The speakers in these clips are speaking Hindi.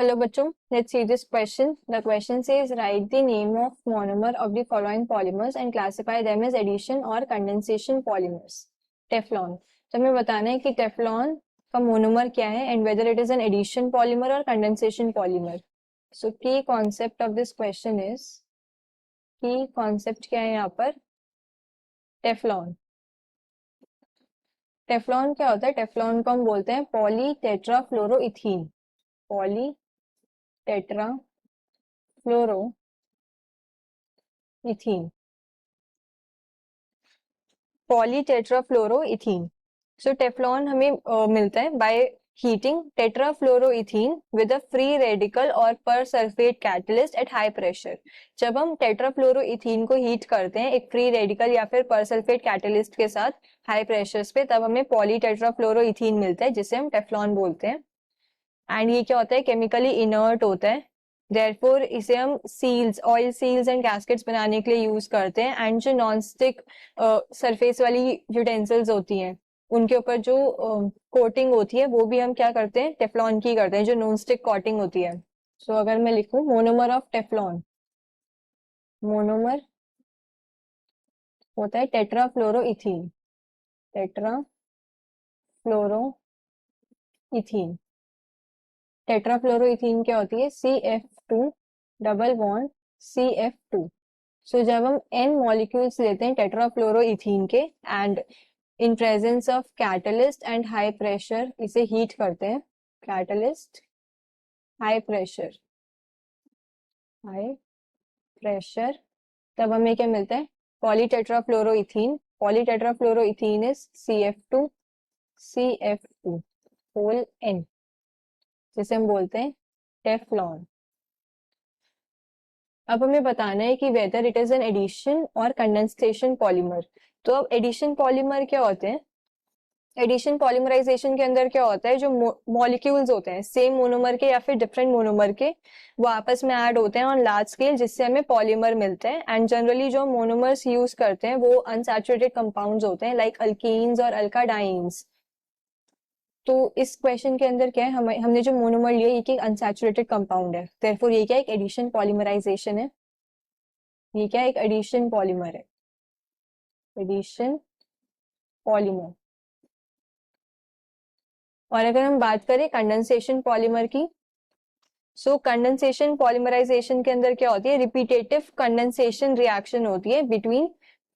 Hello बच्चों, let's see this question. The question says write the name of monomer of the following polymers and classify them as addition or condensation polymers. Teflon. तो हमें बताना है कि टेफ्लॉन का मोनोमर क्या है and whether it is an addition polymer or condensation polymer. So key concept of this question is, key concept क्या है यहाँ पर? टेफ्लॉन. टेफ्लॉन क्या होता है? टेफ्लॉन को हम बोलते हैं poly tetrafluoroethylene. Poly tetra fluoroethylene. Polytetrafluoroethylene. So Teflon हमें मिलता है by heating tetrafluoroethylene with a free radical और persulphate catalyst at high pressure. जब हम टेट्राफ्लोरोइथीन को हीट करते हैं एक फ्री रेडिकल या फिर पर सल्फेट कैटलिस्ट के साथ हाई प्रेशर्स पे, तब हमें पॉलीटेट्राफ्लोरोइथीन मिलता है जिसे हम टेफ्लॉन बोलते हैं. एंड ये क्या होता है? केमिकली इनर्ट होता है. देयरफॉर इसे हम seals, oil seals and gaskets बनाने के लिए यूज करते हैं. एंड जो नॉन स्टिक सरफेस वाली यूटेंसिल्स होती हैं उनके ऊपर जो कोटिंग होती है वो भी हम क्या करते हैं? टेफ्लॉन की करते हैं, जो नॉन स्टिक कोटिंग होती है. सो अगर मैं लिखूं मोनोमर ऑफ टेफ्लॉन, मोनोमर होता है टेट्राफ्लोरोइथीन. टेट्राफ्लोरोइथीन. टेट्राफ्लोरोइथीन क्या होती है? CF2 double bond CF2. सो जब हम n मॉलिक्यूल्स लेते हैं टेट्राफ्लोरोइथीन के and in presence of catalyst and high pressure इसे हीट करते हैं. कैटलिस्ट, हाई प्रेशर, तब हमें क्या मिलता है? पॉलीटेट्राफ्लोरोइथीन. पॉलीटेट्राफ्लोरोइथीन इज CF2 होल n, जिसे हम बोलते हैं टेफ्लॉन. अब हमें बताना है कि whether it is an addition और कंडेंसेशन पॉलीमर. तो अब एडिशन पॉलीमर क्या होते हैं? एडिशन पॉलीमराइजेशन के अंदर क्या होता है? जो मॉलिक्यूल्स होते हैं सेम मोनोमर के या फिर डिफरेंट मोनोमर के, वो आपस में ऐड होते हैं ऑन लार्ज स्केल, जिससे हमें पॉलीमर मिलते हैं. एंड जनरली जो मोनोमर्स यूज करते हैं वो अनसैचुरेटेड कंपाउंड्स होते हैं लाइक अल्कीन्स और अल्काडाइंस. तो इस क्वेश्चन के अंदर क्या है? हमने जो मोनोमर लिया ये एक अनसैचुरेटेड कंपाउंड है. देयरफॉर ये क्या? एक एडिशन पॉलीमराइजेशन है. ये क्या? एक एडिशन पॉलीमर है. Addition polymer. और अगर हम बात करें कंडेंसेशन पॉलीमर की, सो कंडेंसेशन पॉलीमराइजेशन के अंदर क्या होती है? रिपीटेटिव कंडेंसेशन रिएक्शन होती है बिटवीन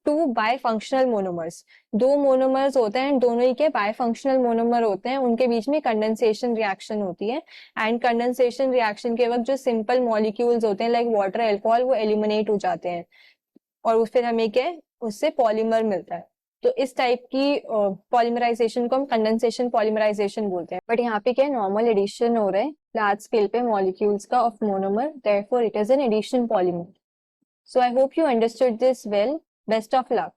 टू बायफंक्शनल मोनोमर्स. दो मोनोमर्स होते हैं, दोनों ही के बायफंक्शनल मोनोमर होते हैं, उनके बीच में कंडेंसेशन रिएक्शन होती है. एंड कंडेंसेशन रिएक्शन के वक्त जो सिंपल मॉलिक्यूल्स होते हैं लाइक वाटर, अल्कोहल, वो एलिमिनेट हो जाते हैं और फिर हमें क्या है? उससे पॉलीमर मिलता है. तो इस टाइप की पॉलीमराइजेशन को हम कंडेंसेशन पॉलीमराइजेशन बोलते हैं. बट यहाँ पे क्या है? नॉर्मल एडिशन हो रहा है लार्ज स्केल पे मॉलिक्यूल्स का of monomer, therefore it is an addition polymer. So I hope you understood this well. Best of luck.